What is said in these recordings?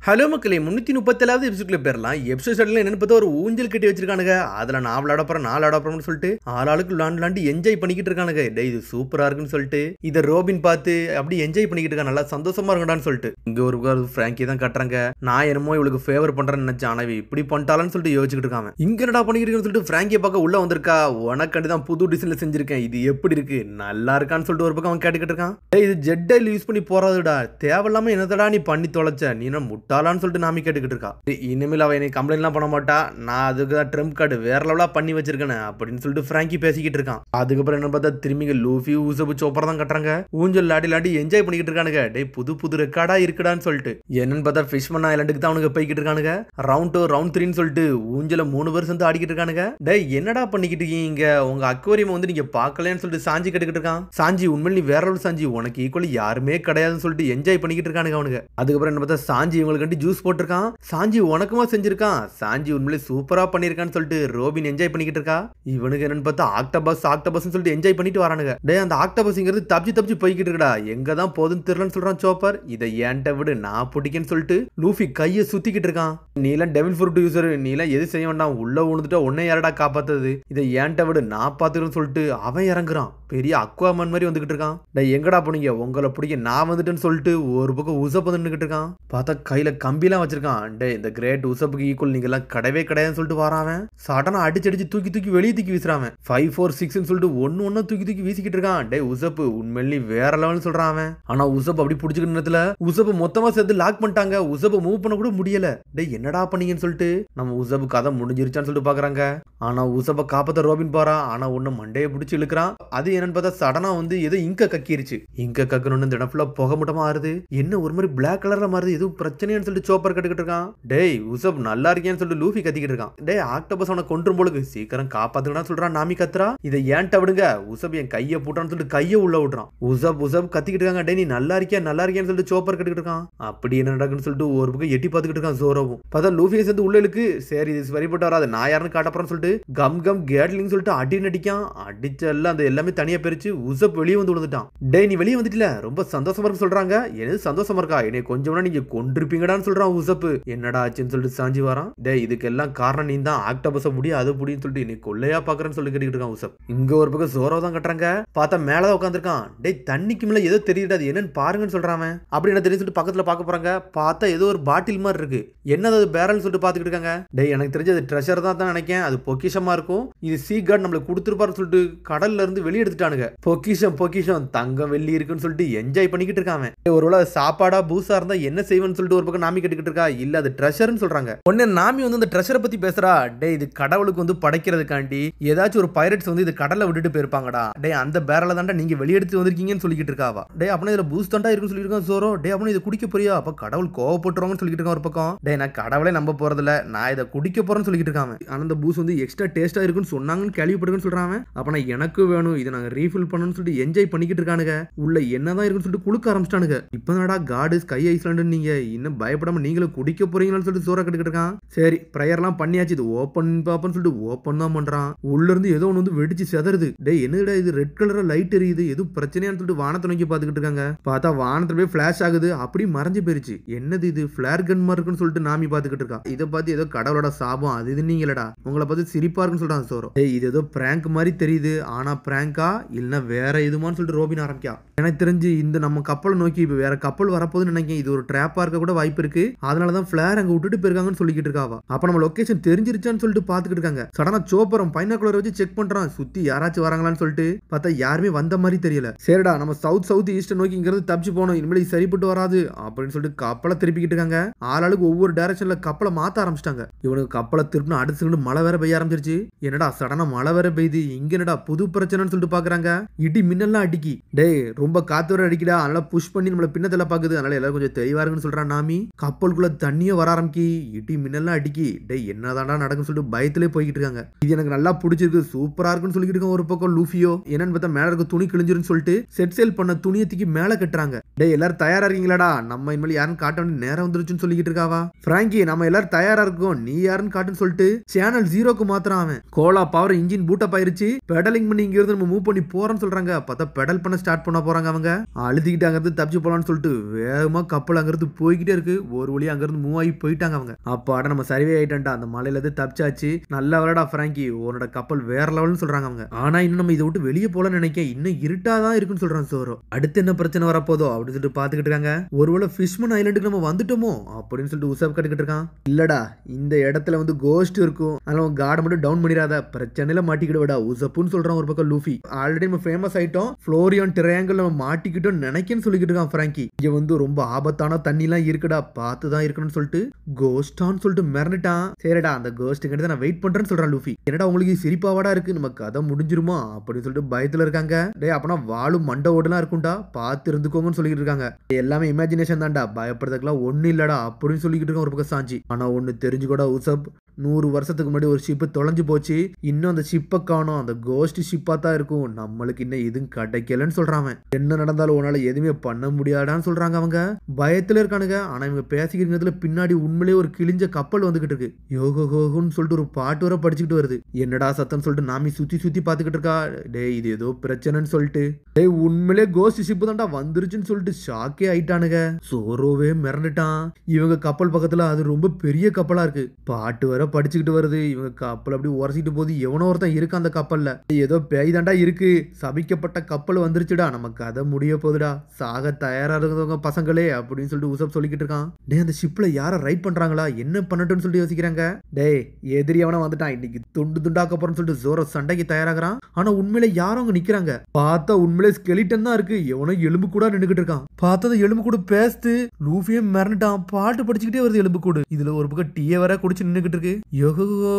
Hello மக்களே 337வது எபிசோட்ல பேரலாம் episode ஷெட்ல என்னன்னு பார்த்தா ஒரு ஊஞ்சல் கட்டி வச்சிருக்கானுங்க. அதுல நான் விளையாட போறேன் நான் விளையாட போறேன்னு சொல்லிட்டு ஆளாளுக்கு விளாண்டு என்ஜாய் பண்ணிக்கிட்டு இருக்கானுங்க. டேய் இது சூப்பரா இருக்குன்னு சொல்லிட்டு இதை ரோபின் பார்த்து அப்படி என்ஜாய் பண்ணிக்கிட்டு இருக்கான். நல்லா சந்தோஷமா இருக்கடான்னு சொல்லிட்டு இங்க ஒரு ஃப்ராங்கி தான் கட்டுறாங்க. நான் என்னமோ இவளுக்கு ஃபேவர் பண்றேன்னு நினைச்சேன். ஆனா இப்படி பண்ணிட்டாலன்னு சொல்லிட்டு யோசிச்சுட்டு இருக்காங்க. இங்க என்னடா பண்ணிக்கிட்டு இருக்குன்னு சொல்லிட்டு ஃப்ராங்கியை பார்க்க உள்ள வந்திருக்கா. உனக்காண்டி தான் புது டிசைன்ல செஞ்சிருக்கேன், இது எப்படி இருக்கு நல்லா இருக்கான்னு சொல்லிட்டு ஒரு பக்கம் அவன் கேட்டுக்கிட்டு இருக்கான். டேய் இது ஜெட் யூஸ் பண்ணி போறாதுடா, தேவையில்லாம என்னதடா நீ பண்ணி தொலைச்ச, நீ என்ன முட்டாளான்னு சொல்லிட்டு நாமி கேட்டுக்கிட்டு இருக்கா. இனிமேல் அவ என்னை கம்ப்ளைண்ட்லாம் பண்ண மாட்டா, நான் அதுக்கு தான் ட்ரம்ப் கார்டு வேற லெவலா பண்ணி வச்சிருக்கேன் அப்படின்னு சொல்லிட்டு ஃப்ராங்கி பேசிக்கிட்டு இருக்கான். அதுக்கப்புறம் என்ன பார்த்தா திரும்பி லூஃபி ஊசபு சோப்பர் தான் கட்டுறாங்க. ஊஞ்சல் லாடி என்ஜாய் பண்ணிக்கிட்டு இருக்கானுங்க. டேய் புது ரெக்கார்டா இருக்குடான்னு சொல்லிட்டு என்னன்னு பார்த்தா ஃபிஷ்மன் ஐலண்டுக்கு தான் அவனுக்கு போய்கிட்டு இருக்கானுங்க. ரவுண்ட் 2 ரவுண்ட் 3ன்னு சொல்லிட்டு ஊஞ்சல 3 பேர் சேர்ந்து ஆடிக்கிட்டு இருக்கானுங்க. டேய் என்னடா பண்ணிக்கிட்டு இருக்கீங்க, உங்க அக்வேரியம் வந்து நீங்க பார்க்கலன்னு சொல்லிட்டு சாஞ்சி கேட்டுக்கிட்டு இருக்கான். சாஞ்சி உண்மையில வேற ஒரு சாஞ்சி, உனக்கு ஈக்குவலி யாருமே கிடையாதுன்னு சொல்லிட்டு என்ஜாய் பண்ணிக்கிட்டு இருக்கானுங்க அவனுங்க. அதுக்கப்புறம் என்ன பார்த்தா சாஞ்சி இவங்களுக்கு ஜூஸ் போட்டிருக்கான். சாஞ்சி உனக்குமா செஞ்சிருக்கான், சாஞ்சி உண்மையிலே சூப்பரா பண்ணிருக்கான்னு சொல்லிட்டு ரோபின் என்ஜாய் பண்ணிக்கிட்டு இருக்கா. இவனுக்கு என்னன்னு பார்த்தா ஆக்டோபஸ் சொல்லிட்டு என்ஜாய் பண்ணிட்டு வரானுங்க. டேய் அந்த ஆக்டோபஸ்ங்கிறது தப்பிச்சு போய்கிட்டு இருக்கடா, எங்க தான் போதுன்னு தெரியலன்னு சொல்றான் சோப்பர். இதை ஏன்ட்ட விடு நான் பிடிக்கன்னு சொல்லிட்டு லூஃபி கையை சுத்திக்கிட்டு இருக்கான். நீலாம் டெவில் ஃப்ரூட் யூசர், நீலாம் எது செய்ய வேண்டாம், உள்ள விழுந்துட்டா உன்னை யாரடா காப்பாத்தது, இதை ஏன்ட்ட விடு நான் பாத்துக்கிறேன்னு சொல்லிட்டு அவன் இறங்குறான். பெரிய அக்வாமன் மாதிரி வந்துகிட்டு இருக்கான். டேய் எங்கடா போனீங்க, உங்களை பிடிக்க நான் வந்துட்டேன்னு சொல்லிட்டு ஒரு பக்கம் உசப் வந்துட்டு இருக்கான். பார்த்தா கையில கம்பிலாம் வச்சிருக்கான். டே இந்த கிரேட் உசப்புக்கு ஈக்குவல் நீங்க எல்லாம் கடவே கிடையாதுன்னு சொல்லிட்டு வரான். சடனா அடிச்சு தூக்கி வெளியே தூக்கி வீசுறான். 5 4 6ன்னு சொல்லிட்டு ஒன்னு தூக்கி வீசிக்கிட்டு இருக்கான். டே உசப்பு உண்மையிலே வேற லெவல்னு சொல்றான். ஆனா உசப் அப்படி பிடிச்சிக்கிட்ட நேரத்துல உசப்பு மொத்தமா சேர்த்து லாக் பண்ணிட்டாங்க. உசப்பை மூவ் பண்ண கூட முடியல. டே என்னடா பண்ணீங்கன்னு சொல்லிட்டு நம்ம உசப்பு கதை முடிஞ்சிருச்சான்னு சொல்லிட்டு பாக்குறாங்க. ஆனா உசப்பை காப்பாத்த ரோபின் போறான். ஆனா ஒண்ணு மண்டையை பிடிச்சி இழுக்கிறான். அது என்னன்னு பார்த்தா சடனா வந்து ஏதோ இங்க கக்கிருச்சு. இங்க கக்கணும்னு இந்த இடம் ஃபுல்லா புகை மூட்டமா ஆறுது. என்ன ஒரு மாதிரி பிளாக் கலர்ல மாறுது, எதுவும் பிரச்சனைன்னு சொல்லிட்டு சோப்பர் கட்டுக்கிட்டு இருக்கான். டேய் உசப் நல்லா இருக்கேன்னு சொல்லிட்டு லூஃபி கத்திக்கிட்டு இருக்கான். டேய் ஆக்டோபஸ் அவனை கொன்றும் போலுக்கு சீக்கிரம் காப்பாத்துக்கடா சொல்றான். நாமி கத்துறா. இதை ஏன்ட்ட விடுங்க, உசப் என் கையை போட்டான்னு சொல்லிட்டு கையை உள்ள விடுறான். உசப் கத்திக்கிட்டு இருக்காங்க. டேய் நீ நல்லா இருக்கேன்னு சொல்லிட்டு சோப்பர் கட்டுக்கிட்டு இருக்கான். அப்படி என்ன நடக்குன்னு சொல்லிட்டு ஒரு பக்கம் எட்டி பார்த்துக்கிட்டு இருக்கான் ஜோரோவும். பார்த்தா லூஃபியை சேர்ந்து உள்ள இருக்கு. சரி இது சரிப்பட்டு வராது, நான் யாருன்னு காட்டப்பறேன்னு சொல்லிட்டு கம் கேட்லிங் சொல்லிட்டு அடி நடிக்கான். அடிச்செல்லாம் அந்த எல்லாமே தனியா பிரிச்சு உசப் வெளியே வந்து விழுந்துட்டான். டேய் நீ வெளியே வந்துட்டல, ரொம்ப சந்தோஷமா இருக்கு சொல்றாங்க. எனது சந்தோஷமா இருக்கா, என்னை கொஞ்சம் நீங்க கொண்டிருப்பீங்கடான்னு சொல்றான் உசப்பு. என்னடா ஆச்சுன்னு சொல்லிட்டு சாஞ்சி வரான். டேய் இதுக்கெல்லாம் காரணம் நீ தான், ஆக்டோபஸ முடி அது புடின்னு சொல்லிட்டு நீ கொள்ளையா பாக்குறேன்னு சொல்லி கேட்டுக்கிட்டு இருக்கான் உசப். இங்க ஒரு பக்கம் ஜோரோ தான் கட்டுறாங்க. பார்த்தா மேலதான் உட்காந்துருக்கான். டேய் தண்ணிக்கு மேல ஏதோ தெரியுது, அது என்னன்னு பாருங்கன்னு சொல்றான். அப்படி என்ன தெரியும் சொல்லிட்டு பக்கத்துல பாக்க போறாங்க. பார்த்தா ஏதோ ஒரு பாட்டில் மாதிரி இருக்கு. என்னது அது பேரல்னு சொல்லிட்டு பாத்துக்கிட்டு இருக்காங்க. டேய் எனக்கு தெரிஞ்ச அது ட்ரெஷர் தான் நினைக்கேன், அது பொக்கிஷமா இருக்கும். இது சீ கார்டு நம்மளுக்கு கொடுத்துருப்பாருன்னு சொல்லிட்டு கடல்ல இருந்து வெளியே எடுத்துட்டானுங்க. பொக்கிஷம் தங்கம் வெள்ளி இருக்குன்னு சொல்லிட்டு என்ஜாய் பண்ணிக்கிட்டு இருக்காங்க. ஒருவேளை சாப்பாடா பூசா இருந்தா என்ன செய்வேன்னு சொல்லிட்டு ஒரு பக்கம் நாமி கேட்டுக்கிட்டு இருக்கா. இல்ல அது ட்ரெஷர்னு சொல்றாங்க. உடனே நாமி வந்து அந்த ட்ரெஷரை பத்தி பேசுறா. டே இது கடவுளுக்கு வந்து படைக்கிறதுக்காண்டி ஏதாச்சும் ஒரு பைரட்ஸ் வந்து இது கடல்ல விட்டுட்டு போயிருப்பாங்கடா. டே அந்த பேரல தாண்டா நீங்க வெளியெடுத்து வந்திருக்கீங்கன்னு சொல்லிக்கிட்டு இருக்காவா. டே அப்படின்னா இதுல பூஸ்ட் தாண்டா இருக்குன்னு சொல்லியிருக்கான் ஜோரோ. டே அப்படின்னு இது குடிக்க போறியா, அப்ப கடவுள் கோவப்பட்டுருவாங்கன்னு சொல்லிட்டு இருக்கான் ஒரு பக்கம். டே நான் கடவுளே நம்ப போறதில்ல, நான் இதை குடிக்க போறேன்னு சொல்லிட்டு இருக்காங்க. ஆனா அந்த பூஸ் வந்து எக்ஸ்ட்ரா டேஸ்டா இருக்குன்னு சொன்னாங்கன்னு கேள்விப்பட்டுன்னு சொல்றாங்க. அப்ப நான் எனக்கு வேணும், இதை நாங்க ரீஃபில் பண்ணணும்னு சொல்லிட்டு என்ஜாய் பண்ணிக்கிட்டு இருக்கானுங்க. உள்ள என்னதான் இருக்குன்னு சொல்லிட்டு குளுக்க ஆரம்பிச்சிட்டானுங்க. இப்பதான்டா காடு ஸ்கை ஐஸ்லாண்டு நீங்க இன்னும் பயப்படாம நீங்களும் குடிக்க போறீங்கன்னு சொல்லிட்டு சோற கட்டுக்கிட்டு இருக்கான். சரி பிரேயர்லாம் பண்ணியாச்சு, இது ஓப்பன் பாப்பன்னு சொல்லிட்டு ஓப்பன் தான் பண்றான். உள்ள இருந்து ஏதோ ஒன்று வந்து வெடிச்சு செதறுது. டே என்னடா இது ரெட் கலரா லைட் எரியுது, எதுவும் பிரச்சனையான்னு சொல்லிட்டு வானத்தை நோக்கி பாத்துக்கிட்டு இருக்காங்க. பார்த்தா வானத்துல போய் பிளாஷ் ஆகுது, அப்படி மறைஞ்சு போயிருச்சு. என்னது இது பிளேர் கன் மாதிரி இருக்குன்னு சொல்லிட்டு நாமி பாத்துக்கிட்டு இருக்கா. இதை பார்த்து ஏதோ கடவுளோட சாபம் அது இது நீங்களடா, உங்களை பார்த்து சிரிப்பா இருக்குன்னு சொல்றான் சோரோ. டேய் இது ஏதோ பிராங்க் மாதிரி தெரியுது, ஆனா பிராங்கா இல்ல வேற எதுமான்னு சொல்லிட்டு ரோபின் ஆரம்பிக்கா. எனக்கு தெரிஞ்சு இந்த நம்ம கப்பலை நோக்கி இப்ப வேற கப்பல் வரப்போகுதுன்னு நினைக்கிறேன். இது ஒரு ட்ராப்பா இருக்க கூட வாய்ப்பு இருக்கு, அதனாலதான் பிளேர் அங்க விட்டுட்டு போயிருக்காங்கன்னு சொல்லிக்கிட்டு இருக்காவா. அப்ப நம்ம லொகேஷன் தெரிஞ்சிருச்சான்னு சொல்லிட்டு பாத்துக்கிட்டு இருக்காங்க. சடனா சோப்பரம் பைனாகுலர் வச்சு செக் பண்றான், சுத்தி யாராச்சும் வராங்களான்னு சொல்லிட்டு. பார்த்தா யாருமே வந்த மாதிரி தெரியல. சரிடா நம்ம சவுத் ஈஸ்ட் நோக்கி இங்கிறது தப்பிச்சு போனோம், இனிமேல் சரிப்பட்டு வராது அப்படின்னு சொல்லிட்டு கப்பலை திருப்பிக்கிட்டு இருக்காங்க. ஆளாளுக்கு ஒவ்வொரு டைரக்ஷன்ல கப்பலை மாத்த ஆரம்பிச்சிட்டாங்க. இவனுக்கு கப்பலை திருப்பின அடுத்து மழை வேற பெய்ய ஆரம்பிச்சிருச்சு. என்னடா சடனா மழை வேற பெய்யுது, இங்க என்னடா புது பிரச்சனைன்னு சொல்லிட்டு பாக்குறாங்க. இடி மின்னல்லாம் அடிக்கி. டேய் ரொம்ப காத்து வர அடிக்கடா, அதனால புஷ் பண்ணி நம்மள பின்னத்துல பாக்குது, அதனால எல்லாரும் கொஞ்சம் தெளிவாருங்கன்னு சொல்றான் நாமி. கப்பலுக்குள்ள தண்ணியே வர ஆரம்பிக்கி, இடி மின்னல்லாம் அடிக்கி. டேய் என்னதான்டா நடக்குன்னு சொல்லிட்டு பயத்திலே போய்கிட்டு இருக்காங்க. இது எனக்கு நல்லா பிடிச்சிருக்கு, சூப்பரா இருக்குன்னு சொல்லிட்டு இருக்கான். ஒரு பக்கம் லூஃபியோ என்னன்னு பார்த்தா மேல இருக்க துணி கிழிஞ்சிருன்னு சொல்லிட்டு செட் சேல் பண்ண துணியத்துக்கு மேல கட்டுறாங்க. டேய் எல்லாரும் தயாரா இருக்கீங்களாடா, நம்ம இனிமேல் யாருன்னு காட்ட வேண்டிய நேரம் வந்துருச்சுன்னு சொல்லிக்கிட்டு இருக்காவா. பிராங்கி நம்ம எல்லாரும் தயாரா இருக்கோம், நீ யாருன்னு காட்டுன்னு சொல்லிட்டு சேனல் 0க்கு மாத்திரம் அவன். கோலா பவர் இன்ஜின் பூட்டப் ஆயிருச்சு, பெடலிங் பண்ணி இங்க இருந்து நம்ம மூவ் பண்ணி போறோம்னு சொல்றாங்க. பார்த்தா பெடல் பண்ண ஸ்டார்ட் பண்ண போறாங்க. அவங்க அழுத்திக்கிட்டு அங்கிருந்து தப்பிச்சு போலான்னு சொல்லிட்டு வேகமா கப்பல் அங்கிருந்து போய்கிட்டே இருக்கு. ஒரு வழி அங்கிருந்து மூவ் ஆகி போயிட்டாங்க அவங்க. அப்பாட நம்ம சர்வே ஆயிட்டா அந்த மலையில இருந்து தப்பிச்சாச்சு, நல்ல வேலைடா பிராங்கி, உன்னோட கப்பல் வேற லெவல்னு சொல்றாங்க அவங்க. ஆனா இன்னும் நம்ம இதை விட்டு வெளியே போலன்னு நினைக்க, இன்னும் இருட்டாதான் இருக்குன்னு சொல்றான் சோரோ. அடுத்து என்ன பிரச்சனை வரப்போதோ அப்படின்னு சொல்லிட்டு பாத்துக்கிட்டு இருக்காங்க. ஒருவேளை ஃபிஷ்மன் ஐலண்டுக்கு நம்ம வந்துட்டோமோ அப்படின்னு சொல்லிட்டு உசப் கட்டுக்கிட்டு இருக்கான். இல்லடா இந்த இடத்துல வந்து கோஸ்ட் இருக்கும், அதனால கார்டை மட்டும் டவுன் பண்ணிடாத, பிரச்சனையில மாட்டிக்கிடுவடா உசப்புன்னு சொல்றான் ஒரு பக்கம் லூஃபி. ஆல்ரெடி நம்ம ஃபேமஸ் ஆயிட்டோம், ஃப்ளோரியான் ட்ரையாங்கிள் நம்ம மாட்டிக்கிட்டோம் நினைக்கன்னு சொல்லிக்கிட்டு இருக்கான் பிராங்கி. இங்க வந்து ரொம்ப ஆபத்தான தண்ணி எல்லாம் இருக்குடா, பார்த்துதான் இருக்கணும்னு சொல்லிட்டு கோஸ்டான்னு சொல்லிட்டு மிரண்டுட்டான். சரிடா அந்த கோஸ்ட் கிட்ட நான் வெயிட் பண்றேன்னு சொல்றான் லூஃபி. என்னடா உங்களுக்கு சிரிப்பாவாடா இருக்கு, நம்ம கதை முடிஞ்சிருமா அப்படின்னு சொல்லிட்டு பயத்துல இருக்காங்க. டே அப்பனா வாழும் மண்டை ஓடலாம் இருக்கும்டா, பார்த்து இருந்துக்கோங்கன்னு சொல்லிட்டு இருக்காங்க. எல்லாமே இமேஜினேஷன் தான்டா, பயப்படுறதுக்குலாம் ஒண்ணு இல்லடா அப்படின்னு சொல்லிக்கிட்டு இருக்கான் ஒரு பக்கம் சாஞ்சி. ஆனா ஒண்ணு தெரிஞ்சுக்கூட உசப், 100 வருஷத்துக்கு முன்னாடி ஒரு ஷிப்பு தொலைஞ்சு போச்சு, இன்னும் அந்த ஷிப்பை காணோம், அந்த கோஸ்ட் ஷிப்பா தான் இருக்கும், நம்மளுக்கு இன்னும் எதுவும் கிடைக்கலன்னு சொல்றாங்க. என்ன நடந்தாலும் உன்னால எதுவுமே பண்ண முடியாதான்னு சொல்றாங்க அவங்க. பயத்துல இருக்கானுங்க. ஆனா இவங்க பேசிக்கிறதுல பின்னாடி உண்மையிலேயே ஒரு கிழிஞ்ச கப்பல் வந்துகிட்டு இருக்கு. யோகோ ஹோன்னு சொல்லிட்டு ஒரு பாட்டு வர படிச்சுக்கிட்டு வருது. என்னடா சத்தம் சொல்லிட்டு நாமி சுத்தி சுத்தி பாத்துக்கிட்டு இருக்கா. டேய் இது ஏதோ பிரச்சனைன்னு சொல்லிட்டு, டேய் உண்மையிலே கோஸ்ட் ஷிப்பு தான்டா வந்துருச்சுன்னு சொல்லிட்டு ஷாக்கே ஆயிட்டானுங்க. சோரோவே மிரண்டுட்டான். இவங்க கப்பல் பக்கத்துல அது ரொம்ப பெரிய கப்பலா இருக்கு, பாட்டு வர படிச்சுக்கிட்டு வருது. இவங்க கப்பல் அப்படி உரசிட்டு போது எவனோ ஒருத்தன் இருக்கு அந்த கப்பல்ல. ஏதோ பேய் தாண்டா இருக்கு, சபிக்கப்பட்ட கப்பல் வந்துருச்சுடா, நம்ம கதை முடிய போகுதுடா, சாக தயாரா இருந்தவங்க பசங்களே அப்படின்னு சொல்லிட்டு உசப் சொல்லிக்கிட்டு இருக்கான். டே அந்த ஷிப்ல யார ரைட் பண்றாங்களா, என்ன பண்ணட்டும்னு சொல்லிட்டு யோசிக்கிறாங்க. டேய் எதிரி அவன வந்துட்டான், இன்னைக்கு துண்டு துண்டாக்க போறன்னு சொல்லிட்டு ஜோரோ சண்டைக்கு தயாராகிறான். ஆனா உண்மையில யாரும் அங்க நிக்கிறாங்க. பார்த்தா உண்மையிலே ஸ்கெலிட்டன் தான் இருக்கு, எவனோ எலும்பு கூட நின்னுகிட்டு இருக்கான். பார்த்தா எலும்பு கூட பேஸ்து லூஃபியே மிரண்டுட்டான். பாட்டு படிச்சுக்கிட்டே வருது எலும்பு கூடு. இதுல ஒரு பக்கம் டீயை வர குடிச்சு நின்னுகிட்டு இருக்கு. யோகோ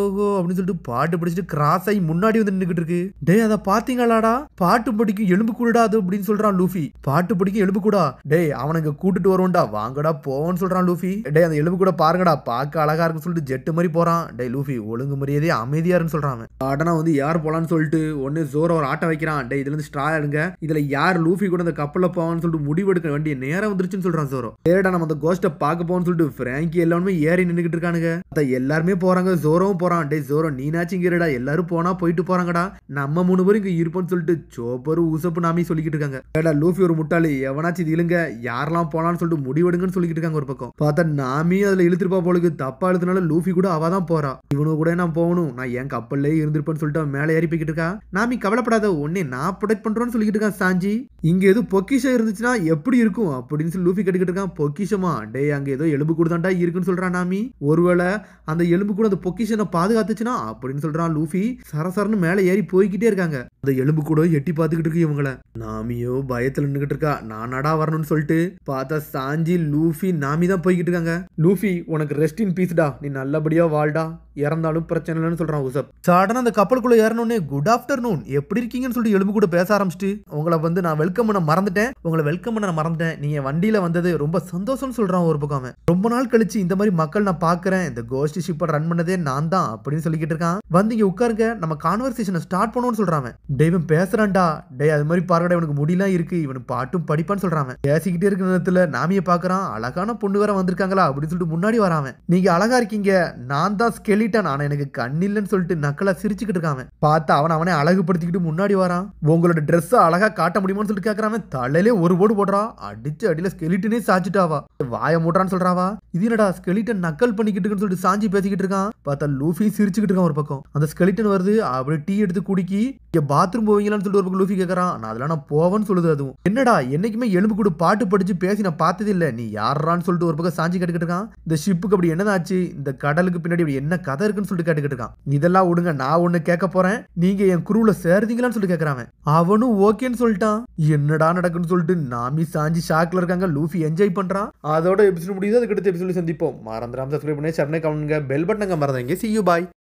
அப்படின்னு சொல்லிட்டு பாட்டு படிச்சுட்டு கிராஸ் ஆகி முன்னாடி வந்து நின்னுகிட்டு இருக்கு. டே அதை பாத்தீங்களாடா, பாட்டு படிக்கும் எலும்பு கூடா அது அப்படின்னு சொல்றான் லூஃபி. பாட்டு படிக்கும் எலும்பு கூடா, டே அவனுக்கு கூட்டிட்டு வருவோம்டா, வாங்கடா போவோன்னு சொல்றான் லூஃபி. டே அந்த எலும்பு கூட பாருங்கடா, பார்க்க அழகா இருக்குன்னு சொல்லிட்டு ஜெட்டு மாதிரி போறான். டே லூஃபி ஒழுங்கு மரியாதையே அமைதியாருன்னு சொல்றான். ஆடனா வந்து யார் போலான்னு சொல்லிட்டு ஒன்னு ஜோரோ ஒரு ஆட்டம் வைக்கிறான். டே இதுல இருந்து ஸ்ட்ரா எடுங்க, இதுல யார் லூஃபி கூட அந்த கப்பல்ல போவான்னு சொல்லிட்டு முடிவெடுக்க வேண்டிய நேரம் வந்துருச்சுன்னு சொல்றான் ஜோரோ. டேடா நம்ம அந்த கோஸ்ட்டை பார்க்க போவோம்னு சொல்லிட்டு பிராங்கி எல்லாருமே ஏறி நின்னுகிட்டு இருக்கானுங்க. எல்லாருமே போறாங்க, ஜோரோவும் போறான். டே ஜோரோ நீனாச்சும் இங்கடா, எல்லாரும் போனா போயிட்டு போறாங்கடா, நம்ம 3 பேரும் இங்க இருப்போம்னு சொல்லிட்டு சோப்பரு உசப்பு நாமி சொல்லிக்கிட்டு இருக்காங்க. ஏடா லூஃபி ஒரு முட்டாளி, எவனாச்சும் இது இழுங்க, யாரெல்லாம் போலான்னு சொல்லிட்டு முடிவெடுங்கன்னு சொல்லிக்கிட்டு இருக்காங்க ஒரு பக்கம். பார்த்தா நாமி அதுல இழுத்துருப்பா போலுக்கு, தப்பா இழுத்துனால லூஃபி கூட அவ தான் போறா. இவனு கூட நான் போகணும், நான் ஏன் கப்பல்லே இருந்திருப்பேன்னு சொல்லிட்டு அவன் மேலே ஏறி போய்கிட்டு இருக்கா. நாமி கவலைப்படாத, உடனே நான் ப்ரொடெக்ட் பண்றோன்னு சொல்லிக்கிட்டு இருக்கான் சாஞ்சி. இங்க ஏதோ பொக்கிஷம் இருந்துச்சுன்னா எப்படி இருக்கும் அப்படின்னு சொல்லி லூஃபி கேட்டுக்கிட்டு இருக்கான். பொக்கிஷமா, டே அங்க ஏதோ எலும்பு கூட தாண்டா இருக்குன்னு சொல்றான் நாமி. ஒருவேளை அந்த எலும்பு கூட அந்த பொக்கிஷனை பாதுகாத்துச்சுன்னா அப்படின்னு சொல்றான் லூஃபி. சரசரன்னு மேலே ஏறி போய்கிட்டே இருக்காங்க. அந்த எலும்பு கூட எட்டி பார்த்துக்கிட்டு இருக்கு இவங்கள. நாமியோ பயத்துல நின்னுகிட்டு இருக்கா, நானடா வரணும்னு சொல்லிட்டு. பார்த்தா சாஞ்சி லூஃபி நாமி தான் போய்கிட்டு இருக்காங்க. லூஃபி உனக்கு ரெஸ்ட் இன் பீஸ்டா, நீ நல்லபடியா வாழ்டா, இறந்தாலும் பிரச்சனை இல்லைன்னு சொல்றான் உசப். சடனா அந்த கப்பலுக்குள்ள ஏறணும்னே குட் ஆஃப்டர்நூன் எப்படி இருக்கீங்கன்னு சொல்லிட்டு எலும்பு கூட பேச ஆரம்பிச்சிட்டு, உங்களை வந்து நான் வெல்கம் பண்ண மறந்துட்டேன், உங்களை வெல்கம் பண்ண நான் மறந்துட்டேன், நீங்க வண்டியில வந்தது ரொம்ப சந்தோஷம்னு சொல்றான் ஒரு பக்கம். ரொம்ப நாள் கழிச்சு இந்த மாதிரி மக்கள் நான் பாக்குறேன், இந்த கோஸ்ட் ஷிப்பை ரன் பண்ணதே நான் தான் அப்படின்னு சொல்லிக்கிட்டு இருக்கான். வந்து இங்க உட்காருங்க, நம்ம கான்வர்சேஷனை ஸ்டார்ட் பண்ணுவோம்னு சொல்றாங்க. டேவன் பேசுறான்டா, டே அது மாதிரி பாருடா, இவனுக்கு முடியலாம் இருக்கு, இவனு பாட்டும் படிப்பான்னு சொல்றாங்க. பேசிக்கிட்டே இருக்கிற நேரத்துல நாமியை பாக்குறான். அழகான பொண்ணு வேற வந்திருக்காங்களா அப்படின்னு சொல்லிட்டு முன்னாடி வராம, நீங்க அழகா இருக்கீங்க, நான் தான் ஸ்கெலிட்டன், ஆனா எனக்கு கண்ணில்லன்னு சொல்லிட்டு நக்கலா சிரிச்சுக்கிட்டு இருக்காங்க. பார்த்தா அவனை அழகுபடுத்திக்கிட்டு முன்னாடி வரான். உங்களோட ட்ரெஸ் அழகா காட்ட முடியுமான்னு சொல்லிட்டு கேட்கறான். தலையிலே ஒரு போடு போடுறா, அடிச்சு அடியில ஸ்கெலிட்டனே சாச்சிட்டாவா, வாய மூடுறான்னு சொல்றாவா. இது என்னடா ஸ்கெலிட்டன் நக்கல் பண்ணிக்கிட்டு இருக்குன்னு சொல்லிட்டு சாஞ்சி பேசிக்கிட்டு இருக்கான். பார்த்தா லூஃபி சிரிச்சுக்கிட்டு இருக்கான் ஒரு பக்கம். அந்த ஸ்கெலிட்டன் வருது, அப்படியே டீ எடுத்து குடிக்கி, இங்க பாத்ரூம் போவீங்களான்னு சொல்லிட்டு ஒரு பக்கம் லூஃபி கேட்கறான். நான் அதெல்லாம் நான் போவேன்னு சொல்லுது. அதுவும் என்னடா என்னைக்குமே எலும்பு கூட பாட்டு படிச்சு பேசி நான் பார்த்தது இல்ல, நீ யாரான்னு சொல்லிட்டு ஒரு பக்கம் சாஞ்சி கேட்டுக்கிட்டு இருக்கான். இந்த ஷிப்புக்கு அப்படி என்னதாச்சு, இந்த கடலுக்கு பின்னாடி அப்படி என்ன கதை இருக்குன்னு சொல்லிட்டு கேட்டுக்கிட்டு இருக்கான். இதெல்லாம் விடுங்க, நான் ஒண்ணு கேட்க போறேன், நீங்க என் குரூல சேர்ந்தீங்களான்னு சொல்லி கேட்கறான். அவனும் ஓகேன்னு சொல்லிட்டான். என்னடா நடக்குன்னு சொல்லிட்டு நாமி சாஞ்சி ஷாக்ல இருக்காங்க. லூஃபி என்ஜாய் பண்றான். அதோட எபிசோட் முடியுது. அதுக்கு அடுத்த எபிசோட் சந்திப்போம். மறந்துடாம சப்ஸ்கிரைப் பண்ணி சப்னை கவுனுங்க, பெல் பட்டனுங்க மறந்துங்க. See you, bye.